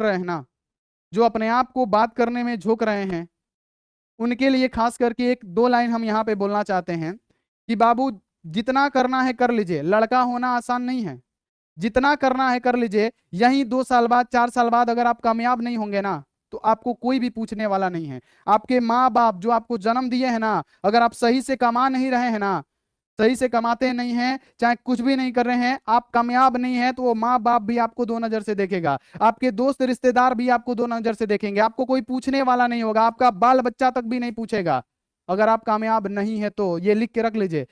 रहे हैं ना, जो अपने आप को बात करने में झोंक रहे हैं, उनके लिए खास करके एक दो लाइन हम यहाँ पे बोलना चाहते हैं कि बाबू, जितना करना है कर लीजिए, लड़का होना आसान नहीं है। जितना करना है कर लीजिए। यही 2 साल बाद 4 साल बाद अगर आप कामयाब नहीं होंगे ना, तो आपको कोई भी पूछने वाला नहीं है। आपके माँ बाप जो आपको जन्म दिए हैं ना, अगर आप सही से कमा नहीं रहे हैं ना, सही से कमाते नहीं हैं, चाहे कुछ भी नहीं कर रहे हैं, आप कामयाब नहीं है, तो वो माँ बाप भी आपको दो नजर से देखेगा, आपके दोस्त रिश्तेदार भी आपको दो नजर से देखेंगे, आपको कोई पूछने वाला नहीं होगा, आपका बाल बच्चा तक भी नहीं पूछेगा अगर आप कामयाब नहीं है तो। ये लिख के रख लीजिए।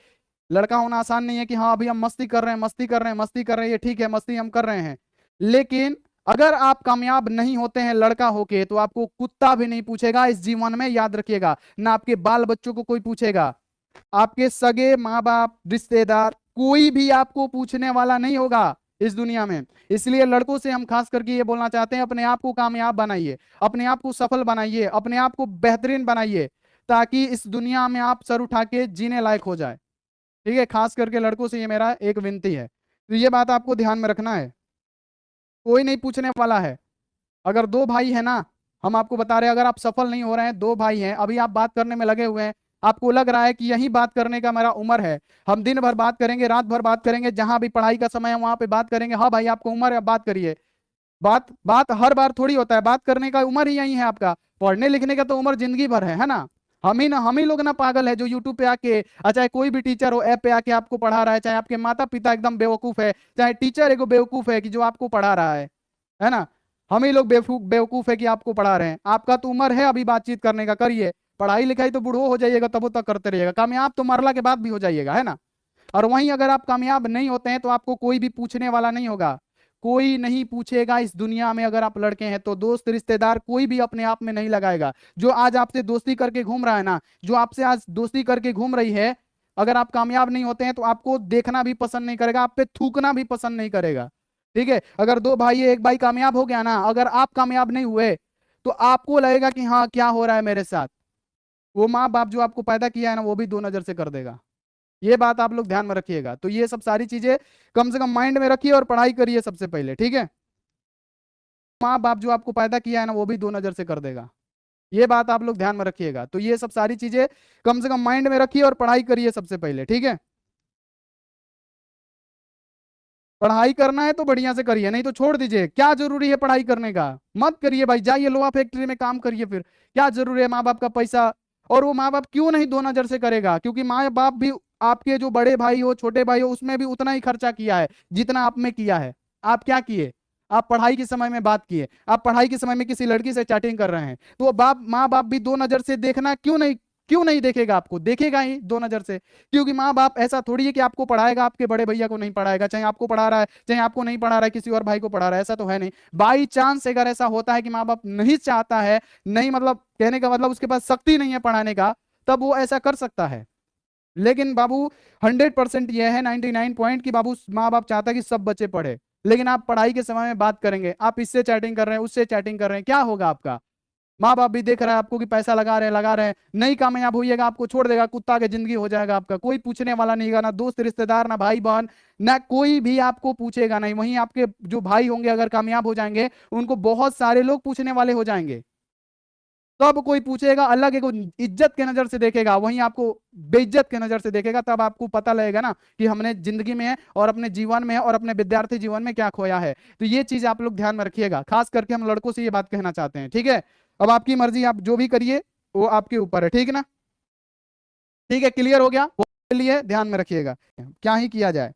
लड़का होना आसान नहीं है कि हाँ अभी हम मस्ती कर रहे हैं, मस्ती कर रहे हैं, मस्ती कर रहे हैं, ये ठीक है, मस्ती हम कर रहे हैं, लेकिन अगर आप कामयाब नहीं होते हैं लड़का होके, तो आपको कुत्ता भी नहीं पूछेगा इस जीवन में, याद रखिएगा। ना आपके बाल बच्चों को कोई पूछेगा, आपके सगे माँ बाप रिश्तेदार कोई भी आपको पूछने वाला नहीं होगा इस दुनिया में। इसलिए लड़कों से हम खास करके ये बोलना चाहते हैं, अपने आप को कामयाब बनाइए, अपने आप को सफल बनाइए, अपने आप को बेहतरीन बनाइए, ताकि इस दुनिया में आप सर उठा के जीने लायक हो जाए। ठीक है, खास करके लड़कों से ये मेरा एक विनती है, तो ये बात आपको ध्यान में रखना है। कोई नहीं पूछने वाला है। अगर दो भाई है ना, हम आपको बता रहे हैं, अगर आप सफल नहीं हो रहे हैं, दो भाई हैं, अभी आप बात करने में लगे हुए हैं, आपको लग रहा है कि यही बात करने का मेरा उम्र है, हम दिन भर बात करेंगे, रात भर बात करेंगे, जहां भी पढ़ाई का समय है वहां पे बात करेंगे। हाँ भाई, आपको उम्र है, बात करिए। बात बात हर बार थोड़ी होता है, बात करने का उम्र ही यही है आपका, पढ़ने लिखने का तो उम्र जिंदगी भर है ना। हम ही लोग ना पागल है जो यूट्यूब पे आके, चाहे कोई भी टीचर हो ऐप पे आके आपको पढ़ा रहा है, चाहे आपके माता पिता एकदम बेवकूफ है, चाहे टीचर एगो बेवकूफ है कि जो आपको पढ़ा रहा है ना। हम ही लोग बेवकूफ बेवकूफ है कि आपको पढ़ा रहे हैं। आपका तो उम्र है अभी बातचीत करने का, करिए। पढ़ाई लिखाई तो बूढ़ो हो जाइएगा तब तक करते रहिएगा, कामयाब तो मरला के बाद भी हो जाइएगा, है ना। और वहीं अगर आप कामयाब नहीं होते हैं तो आपको कोई भी पूछने वाला नहीं होगा, कोई नहीं पूछेगा इस दुनिया में। अगर आप लड़के हैं तो दोस्त रिश्तेदार कोई भी अपने आप में नहीं लगाएगा। जो आज आपसे दोस्ती करके घूम रहा है ना, जो आपसे आज दोस्ती करके घूम रही है, अगर आप कामयाब नहीं होते हैं तो आपको देखना भी पसंद नहीं करेगा, आप पे थूकना भी पसंद नहीं करेगा। ठीक है, अगर दो भाई है, एक भाई कामयाब हो गया ना, अगर आप कामयाब नहीं हुए, तो आपको लगेगा कि हाँ क्या हो रहा है मेरे साथ। वो माँ बाप जो आपको पैदा किया है ना, वो भी दो नजर से कर देगा। ये बात आप लोग ध्यान में रखिएगा। तो ये सब सारी चीजें कम से कम माइंड में रखिए और पढ़ाई करिए सबसे पहले, ठीक है। माँ बाप जो आपको पैदा किया है ना, वो भी दो नजर से कर देगा। ये बात आप लोग ध्यान में रखिएगा। तो ये सब सारी चीजें कम से कम माइंड में रखिए और पढ़ाई करिए सबसे पहले, ठीक है। पढ़ाई करना है तो बढ़िया से करिए, नहीं तो छोड़ दीजिए। क्या जरूरी है पढ़ाई करने का, मत करिए भाई, जाइए लोहा फैक्ट्री में काम करिए। फिर क्या जरूरी है माँ बाप का पैसा। और वो माँ बाप क्यों नहीं दो नजर से करेगा, क्योंकि माँ बाप भी आपके जो बड़े भाई हो छोटे भाई हो उसमें भी उतना ही खर्चा किया है जितना आप में किया है। आप क्या किए, आप पढ़ाई के समय में बात किए, आप पढ़ाई के समय में किसी लड़की से चैटिंग कर रहे हैं, तो वो बाप माँ बाप भी दो नजर से देखना क्यों नहीं देखेगा, आपको देखेगा ही दो नजर से। क्योंकि माँ बाप ऐसा थोड़ी है कि आपको पढ़ाएगा, आपके बड़े भैया को नहीं पढ़ाएगा, चाहे आपको पढ़ा रहा है चाहे आपको नहीं पढ़ा रहा है, किसी और भाई को पढ़ा रहा है, ऐसा तो है नहीं। बाई चांस अगर ऐसा होता है कि माँ बाप नहीं चाहता है, नहीं मतलब कहने का मतलब उसके पास शक्ति नहीं है पढ़ाने का, तब वो ऐसा कर सकता है। लेकिन बाबू 100% यह है, 99 पॉइंट की बाबू माँ बाप चाहता है कि सब बच्चे पढ़े। लेकिन आप पढ़ाई के समय में बात करेंगे, आप इससे चैटिंग कर रहे हैं उससे चैटिंग कर रहे हैं, क्या होगा आपका। माँ बाप भी देख रहा है आपको कि पैसा लगा रहे हैं, नहीं कामयाब होइएगा, आपको छोड़ देगा, कुत्ता की जिंदगी हो जाएगा आपका। कोई पूछने वाला नहीं है ना, दोस्त रिश्तेदार ना भाई बहन, ना कोई भी आपको पूछेगा नहीं। वहीं आपके जो भाई होंगे अगर कामयाब हो जाएंगे, उनको बहुत सारे लोग पूछने वाले हो जाएंगे, तब कोई पूछेगा, अल्लाह के को इज्जत के नजर से देखेगा, वहीं आपको बेइज्जत के नजर से देखेगा। तब आपको पता लगेगा ना कि हमने जिंदगी में है और अपने जीवन में है और अपने विद्यार्थी जीवन में क्या खोया है। तो ये चीज आप लोग ध्यान में रखिएगा, खास करके हम लड़कों से ये बात कहना चाहते हैं, ठीक है। अब आपकी मर्जी, आप जो भी करिए वो आपके ऊपर है, ठीक है ना। ठीक है, क्लियर हो गया। के लिए ध्यान में रखिएगा, क्या ही किया जाए।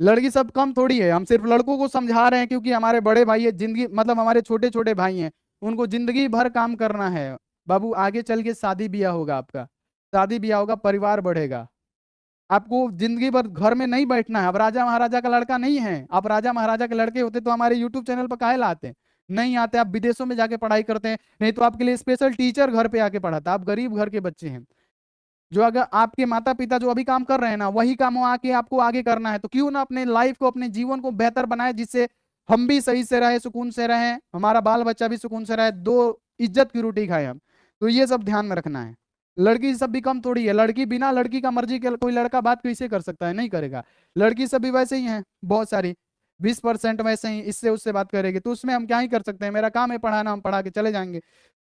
लड़की सब कम थोड़ी है, हम सिर्फ लड़कों को समझा रहे हैं क्योंकि हमारे बड़े भाई है, जिंदगी मतलब हमारे छोटे छोटे भाई हैं, उनको जिंदगी भर काम करना है। बाबू आगे चल के शादी ब्याह होगा आपका, शादी ब्याह होगा, परिवार बढ़ेगा। आपको जिंदगी भर घर में नहीं बैठना है। अब राजा महाराजा का लड़का नहीं है, आप राजा महाराजा के लड़के होते तो हमारे यूट्यूब चैनल पर काहे लाते। नहीं आते, आप विदेशों में जाके पढ़ाई करते हैं, नहीं तो आपके लिए स्पेशल टीचर घर पे आके पढ़ाता। आप गरीब घर के बच्चे हैं, जो अगर आपके माता पिता जो अभी काम कर रहे हैं ना, वही काम आके आपको आगे करना है, तो क्यों ना अपने लाइफ को अपने जीवन को बेहतर बनाए, जिससे हम भी सही से रहे, सुकून से रहे, हमारा बाल बच्चा भी सुकून से रहे, दो इज्जत की रोटी खाए हम। तो ये सब ध्यान में रखना है। लड़की सब भी कम थोड़ी है, लड़की बिना लड़की का मर्जी के कोई लड़का बात कैसे कर सकता है, नहीं करेगा। लड़की सब भी वैसे ही हैं बहुत सारी। 20% वैसे ही इससे उससे बात करेगी, तो उसमें हम क्या ही कर सकते हैं, मेरा काम है पढ़ाना, हम पढ़ा के चले जाएंगे।